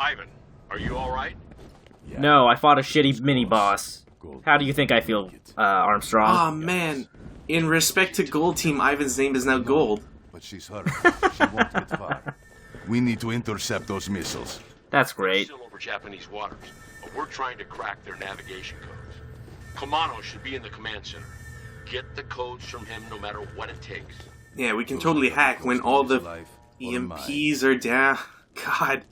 Ivan, are you alright? No, I fought a shitty mini-boss. How do you think I feel, Armstrong? Aw, man. In respect to Gold Team, Ivan's name is now Gold. But she's hurt. She won't get far. We need to intercept those missiles. That's great. Still over Japanese waters, but we're trying to crack their navigation codes. Kumano should be in the command center. Get the codes from him no matter what it takes. Yeah, we can totally hack when all the EMPs are down. God.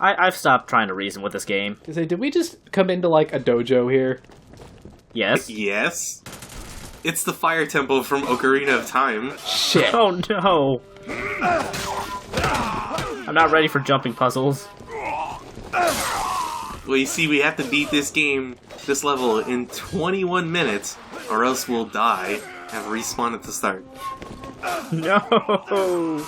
I've stopped trying to reason with this game. Did we just come into, like, a dojo here? Yes? Yes. It's the Fire Temple from Ocarina of Time. Shit. Oh no! I'm not ready for jumping puzzles. Well, you see, we have to beat this level, in 21 minutes, or else we'll die and respawn at the start. No!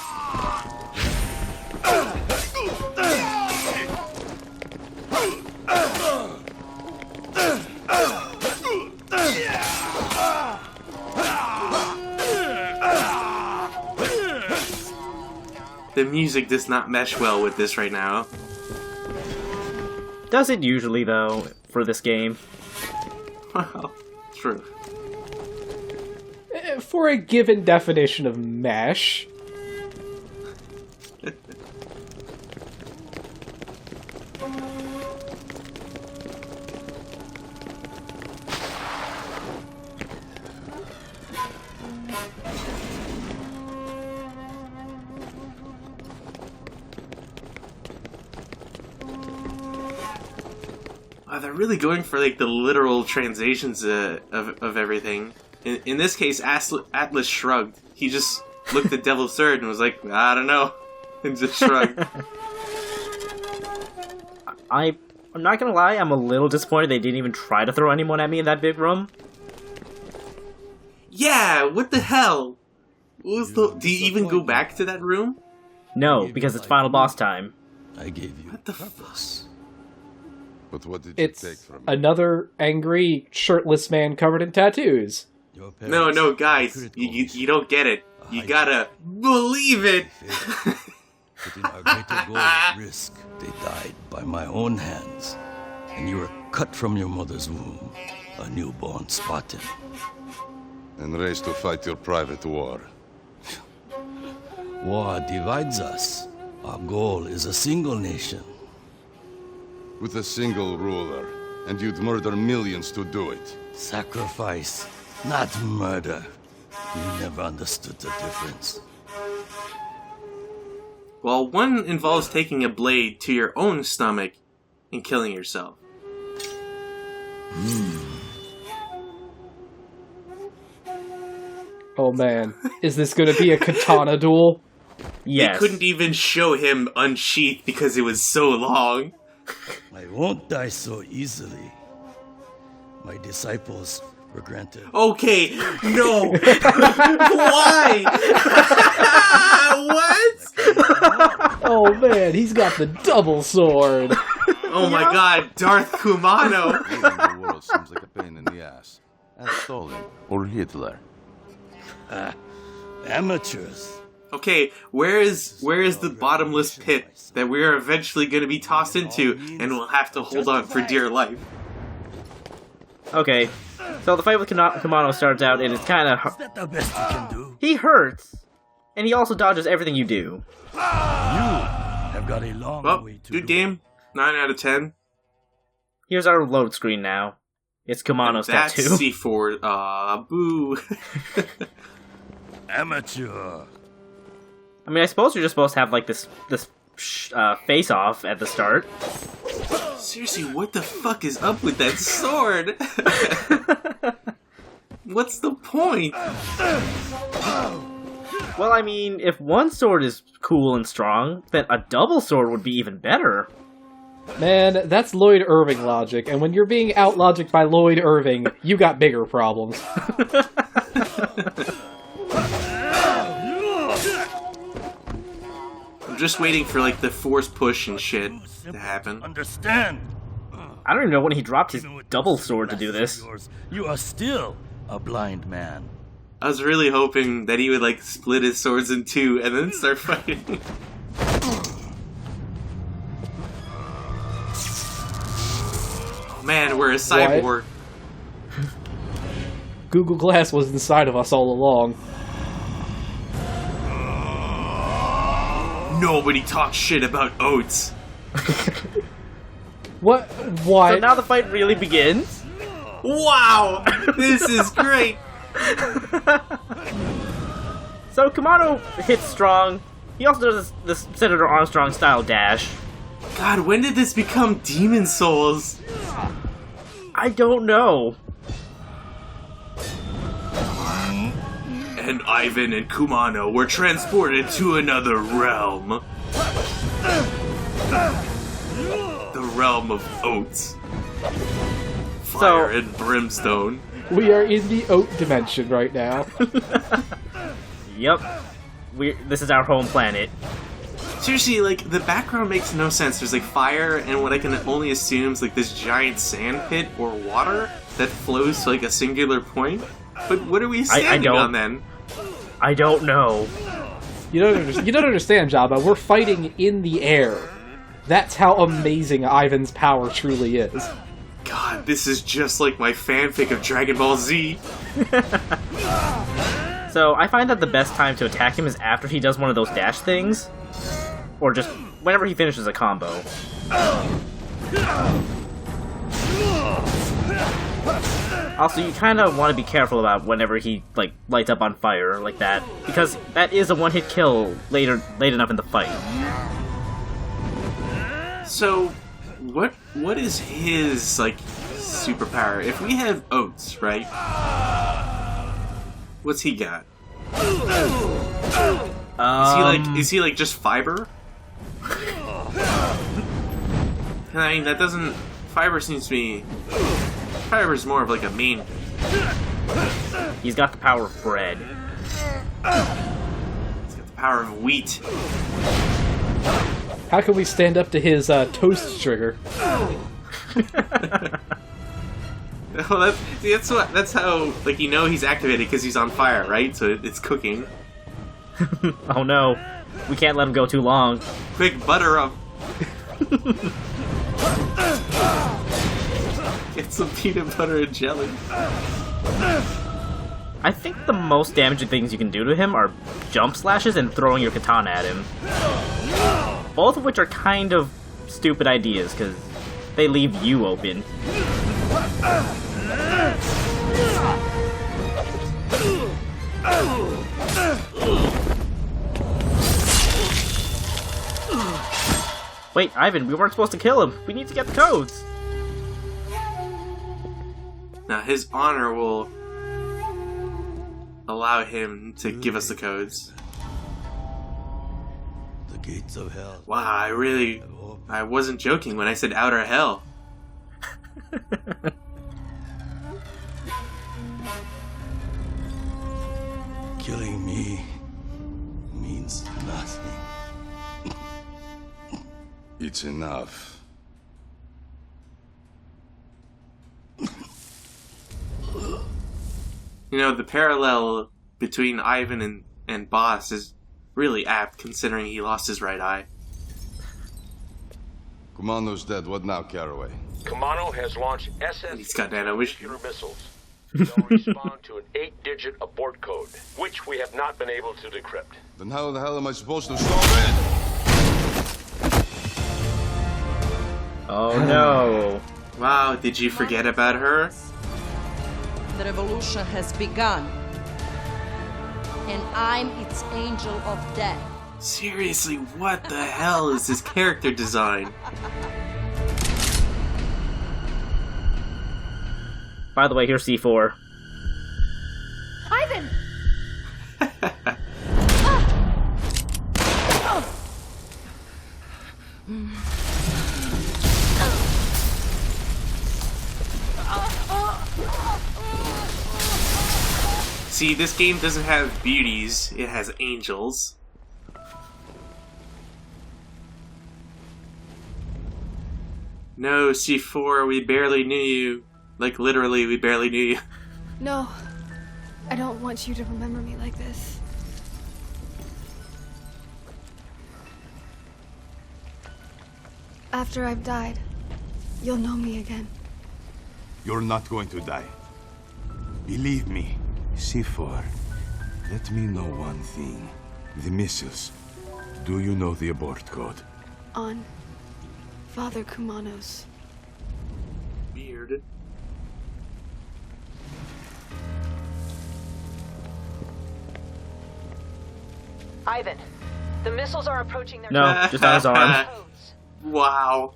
The music does not mesh well with this right now. Does it usually, though, for this game? Well, true. For a given definition of mesh. They're really going for like the literal translations of everything. In this case, Atlas shrugged. He just looked at Devil's Third and was like, I don't know, and just shrugged. I'm not gonna lie, I'm a little disappointed they didn't even try to throw anyone at me in that big room. Yeah, what the hell? Do you even go back to that room? No, because it's final boss time. I gave you What the fuck? But what did you take It's from me? another angry, shirtless man covered in tattoos. No, guys, you don't get it. You gotta believe it. Putting our greater goal at risk. They died by my own hands. And you were cut from your mother's womb, a newborn Spartan. And raised to fight your private war. War divides us. Our goal is a single nation. With a single ruler. And you'd murder millions to do it. Sacrifice, not murder. You never understood the difference. Well, one involves taking a blade to your own stomach and killing yourself. Oh man, is this gonna be a katana duel? Yes. They couldn't even show him unsheathed because it was so long. I won't die so easily. My disciples were granted. Okay, no. Why? What? Oh man, he's got the double sword. Oh my god, Darth Kumano. Leaving the world seems like a pain in the ass. And Stalin or Hitler. Amateurs. Okay, where is the bottomless pit that we are eventually going to be tossed into and we'll have to hold on for dear life? Okay, so the fight with Kumano starts out and it's kind of... Is that the best you can do? He hurts! And he also dodges everything you do. You have got a long Well, way to good go. game. 9 out of 10. Here's our load screen now. It's Kumano's That's tattoo. C4. Boo. Amateur. I mean, I suppose you're just supposed to have, like, this face-off at the start. Seriously, what the fuck is up with that sword? What's the point? Well, I mean, if one sword is cool and strong, then a double sword would be even better. Man, that's Lloyd Irving logic, and when you're being out-logicked by Lloyd Irving, you got bigger problems. I'm just waiting for, like, the force push and shit to happen. Understand? I don't even know when he dropped his Even with double this sword to do glasses this. of yours, you are still a blind man. I was really hoping that he would, like, split his swords in two and then start fighting. Oh man, we're a cyborg. Google Glass was inside of us all along. Nobody talks shit about oats. What? So now the fight really begins? Wow! This is great! So Kumano hits strong. He also does this Senator Armstrong style dash. God, when did this become Demon Souls? I don't know. And Ivan and Kumano were transported to another realm. The realm of oats. Fire and brimstone. We are in the oat dimension right now. Yep. This is our home planet. Seriously, like, the background makes no sense. There's, like, fire and what I can only assume is, like, this giant sand pit or water that flows to, like, a singular point. But what are we standing on, then? I don't know. You don't understand, Jabba. We're fighting in the air. That's how amazing Ivan's power truly is. God, this is just like my fanfic of Dragon Ball Z. So, I find that the best time to attack him is after he does one of those dash things. Or just whenever he finishes a combo. Also, you kind of want to be careful about whenever he, like, lights up on fire like that. Because that is a one-hit kill late enough in the fight. So, what is his, like, superpower? If we have oats, right? What's he got? Is he like just fiber? I mean, that doesn't... Fiber seems to be... Fiber's more of like a main... He's got the power of bread. He's got the power of wheat. How can we stand up to his toast trigger? Well, that's how, like, you know he's activated because he's on fire, right? So it's cooking. Oh no, we can't let him go too long. Quick, butter up. Get some peanut butter and jelly. I think the most damaging things you can do to him are jump slashes and throwing your katana at him. Both of which are kind of stupid ideas, because they leave you open. Wait, Ivan, we weren't supposed to kill him. We need to get the codes. Now, his honor will allow him to give us the codes. The gates of hell. Wow, I wasn't joking when I said outer hell. Killing me means nothing. It's enough. You know, the parallel between Ivan and Boss is really apt, considering he lost his right eye. Kumano's dead. What now, Caraway? Kumano has launched SS He's got nano vision. computer missiles. They'll respond to an 8-digit abort code, which we have not been able to decrypt. Then how the hell am I supposed to solve it? Oh no. Wow, did you forget about her? The revolution has begun, and I'm its angel of death. Seriously, what the hell is this character design? By the way, here's C4. Ivan! See, this game doesn't have beauties, it has angels. No, C4, we barely knew you. Like, literally, we barely knew you. No, I don't want you to remember me like this. After I've died, you'll know me again. You're not going to die. Believe me. C4, let me know one thing. The missiles. Do you know the abort code? On Father Kumano's. Weird. Ivan, the missiles are approaching their... No, just on his arm. Wow.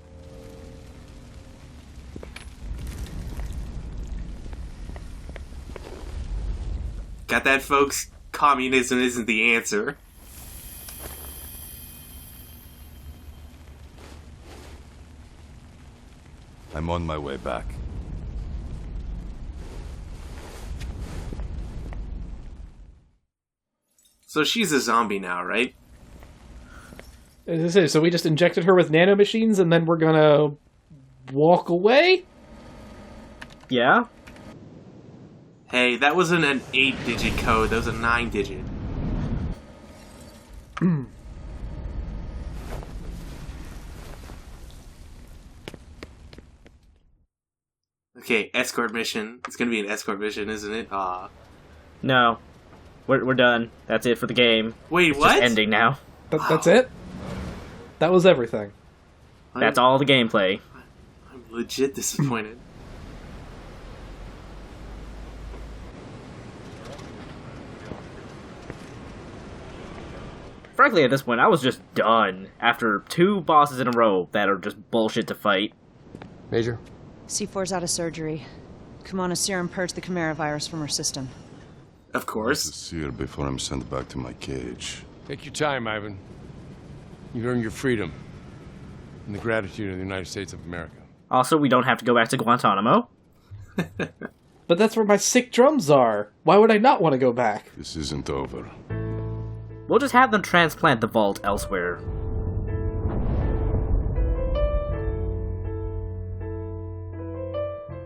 Got that, folks? Communism isn't the answer. I'm on my way back. So she's a zombie now, right? So we just injected her with nanomachines and then we're gonna walk away? Yeah? Hey, that wasn't an 8-digit code, that was a 9-digit. Okay, escort mission. It's gonna be an escort mission, isn't it? Aw. No. We're done. That's it for the game. Wait, It's what? just ending now. That's it? That was everything. That's all the gameplay. I'm legit disappointed. Frankly, at this point, I was just done after 2 bosses in a row that are just bullshit to fight. Major? C4's out of surgery. Kumano's serum purged the Chimera virus from her system. Of course. See her before I'm sent back to my cage. Take your time, Ivan. You've earned your freedom and the gratitude of the United States of America. Also, we don't have to go back to Guantanamo. But that's where my sick drums are. Why would I not want to go back? This isn't over. We'll just have them transplant the vault elsewhere.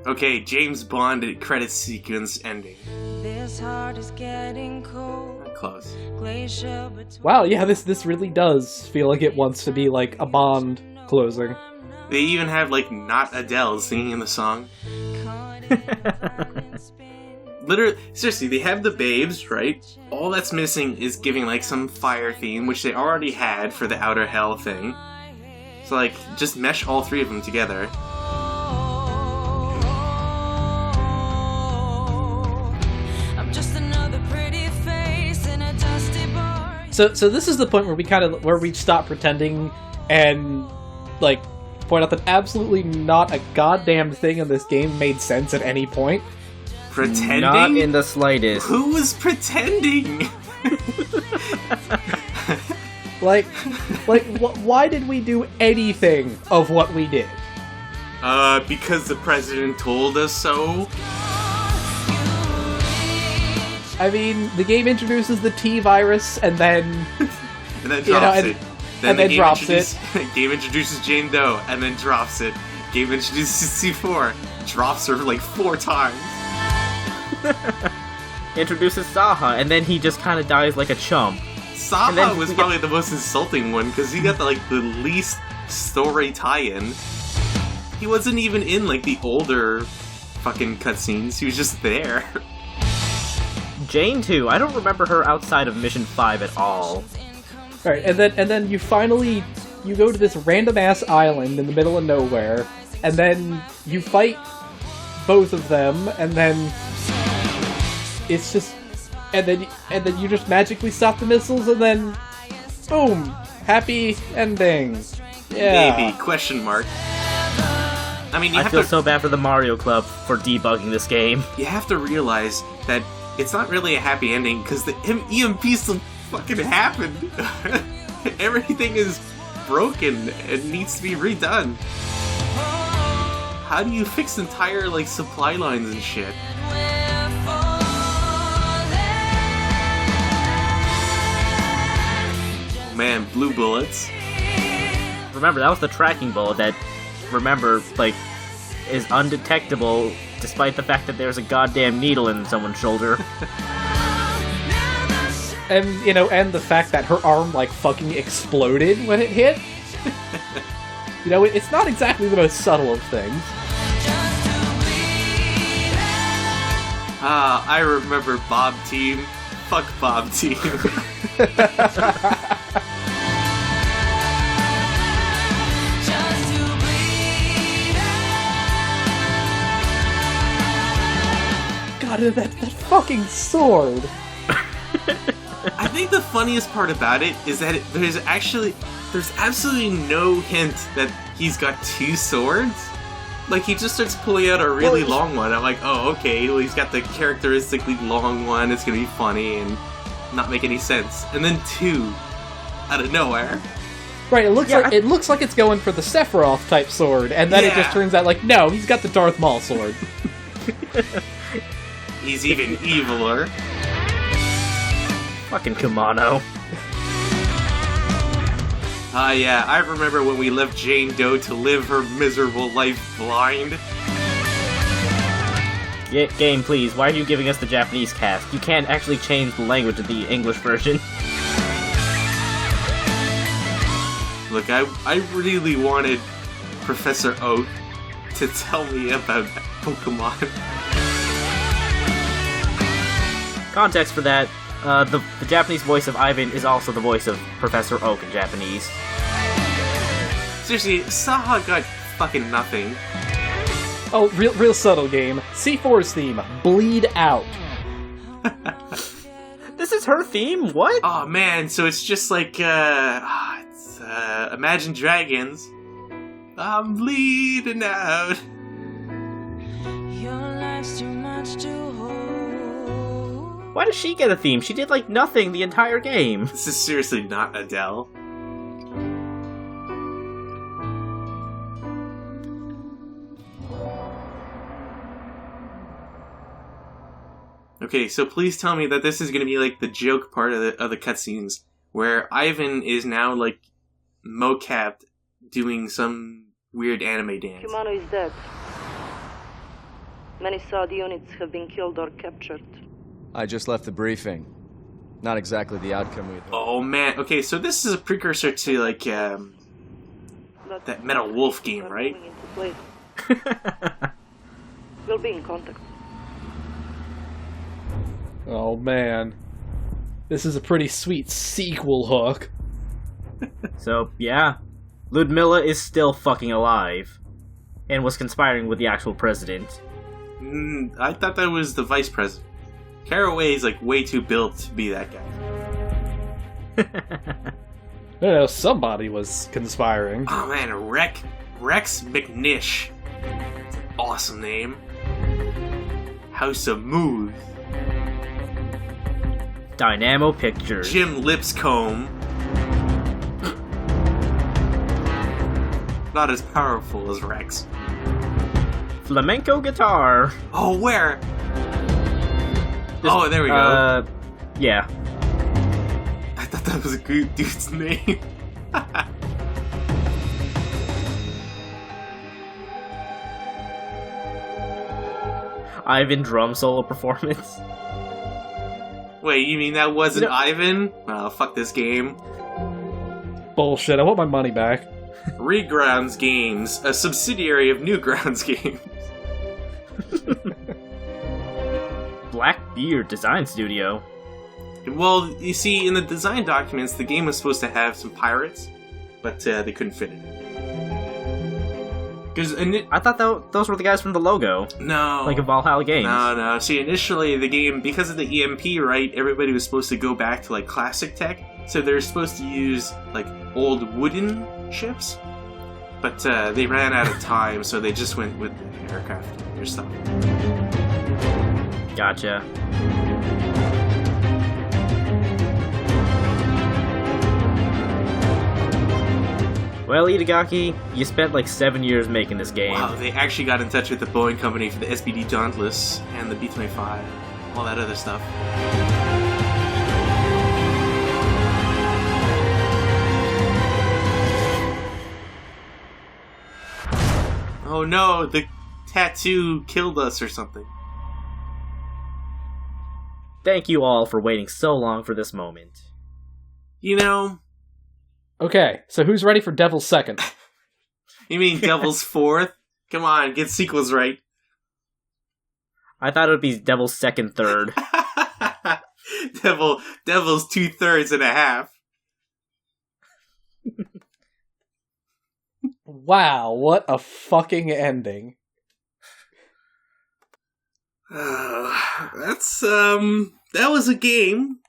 Okay, James Bond credits sequence ending. This heart is getting cold. Close. Wow, yeah, this really does feel like it wants to be like a Bond closing. They even have, like, not Adele singing in the song. Literally, seriously, they have the babes, right? All that's missing is giving, like, some fire theme, which they already had for the Outer Hell thing. So, like, just mesh all 3 of them together. So this is the point where we stop pretending and like point out that absolutely not a goddamn thing in this game made sense at any point. Pretending? Not in the slightest. Who was pretending? Why did we do anything of what we did? Because the president told us so. I mean, the game introduces the T virus and then drops it. Then drops it. Game introduces Jane Doe and then drops it. Game introduces C4, drops her like 4 times. Introduces Saha, and then he just kind of dies like a chump. Saha was probably the most insulting one because he got the least story tie-in. He wasn't even in like the older fucking cutscenes. He was just there. Jane too. I don't remember her outside of Mission 5 at all. Alright, and then you finally go to this random ass island in the middle of nowhere, and then you fight both of them, and then it's just and then you just magically stop the missiles, and then boom, happy ending. Yeah. Maybe, question mark. I mean, I feel so bad for the Mario Club for debugging this game. You have to realize that it's not really a happy ending because the EMP still fucking happened. Everything is broken and needs to be redone. How do you fix entire like supply lines and shit? Oh man, blue bullets. Remember, that was the tracking bullet that, is undetectable despite the fact that there's a goddamn needle in someone's shoulder. And, and the fact that her arm, fucking exploded when it hit. It's not exactly the most subtle of things. I remember Bob Team. Fuck Bob Team. God, that fucking sword. I think the funniest part about it is that there's absolutely no hint that he's got two swords. Like, he just starts pulling out a really long one. I'm like, oh, okay, well, he's got the characteristically long one. It's gonna be funny and not make any sense. And then two, out of nowhere. Right, it looks like it's going for the Sephiroth type sword, and then it just turns out like, no, he's got the Darth Maul sword. He's even eviler. Fucking Kumano. Yeah, I remember when we left Jane Doe to live her miserable life blind. Game, please, why are you giving us the Japanese cast? You can't actually change the language of the English version. Look, I really wanted Professor Oak to tell me about Pokemon. Context for that, the Japanese voice of Ivan is also the voice of Professor Oak in Japanese. Seriously, Saha got fucking nothing. Oh, real subtle game. C4's theme, Bleed Out. This is her theme? What? Oh man, so it's just like, Imagine Dragons. I'm bleeding out. Your life's too much to hold. Why does she get a theme? She did, like, nothing the entire game. This is seriously not Adele. Okay, so please tell me that this is going to be like the joke part of the cutscenes, where Ivan is now like mocapped doing some weird anime dance. Kumano is dead. Many Saudi units have been killed or captured. I just left the briefing. Not exactly the outcome we had hoped. Oh man, okay, so this is a precursor to like that Metal Wolf game, right? We'll be in contact. Oh man. This is a pretty sweet sequel hook. So, yeah. Ludmilla is still fucking alive. And was conspiring with the actual president. I thought that was the vice president. Caraway is like way too built to be that guy. I know, somebody was conspiring. Oh man, Rex McNish. It's an awesome name. House of Moose. Dynamo Pictures. Jim Lipscomb. Not as powerful as Rex. Flamenco guitar. Oh, where? Oh, there we go. Yeah. I thought that was a good dude's name. Ivan drum solo performance. Wait, you mean that wasn't Ivan? Oh, fuck this game. Bullshit, I want my money back. Regrounds Games, a subsidiary of Newgrounds Games. Blackbeard Design Studio. Well, you see, in the design documents, the game was supposed to have some pirates, but they couldn't fit it. I thought those were the guys from the logo. No. Like in Valhalla Games. No. See, initially, the game, because of the EMP, right, everybody was supposed to go back to, like, classic tech, so they're supposed to use, like, old wooden ships, but they ran out of time, so they just went with the aircraft or stuff. Gotcha. Well, Itagaki, you spent like 7 years making this game. Wow, they actually got in touch with the Boeing company for the SBD Dauntless and the B-25, all that other stuff. Oh no, the tattoo killed us or something. Thank you all for waiting so long for this moment. You know... Okay, so who's ready for Devil's Second? You mean Devil's Fourth? Come on, get sequels right. I thought it would be Devil's second third. Devil's 2/3 and a half. Wow, what a fucking ending. That was a game.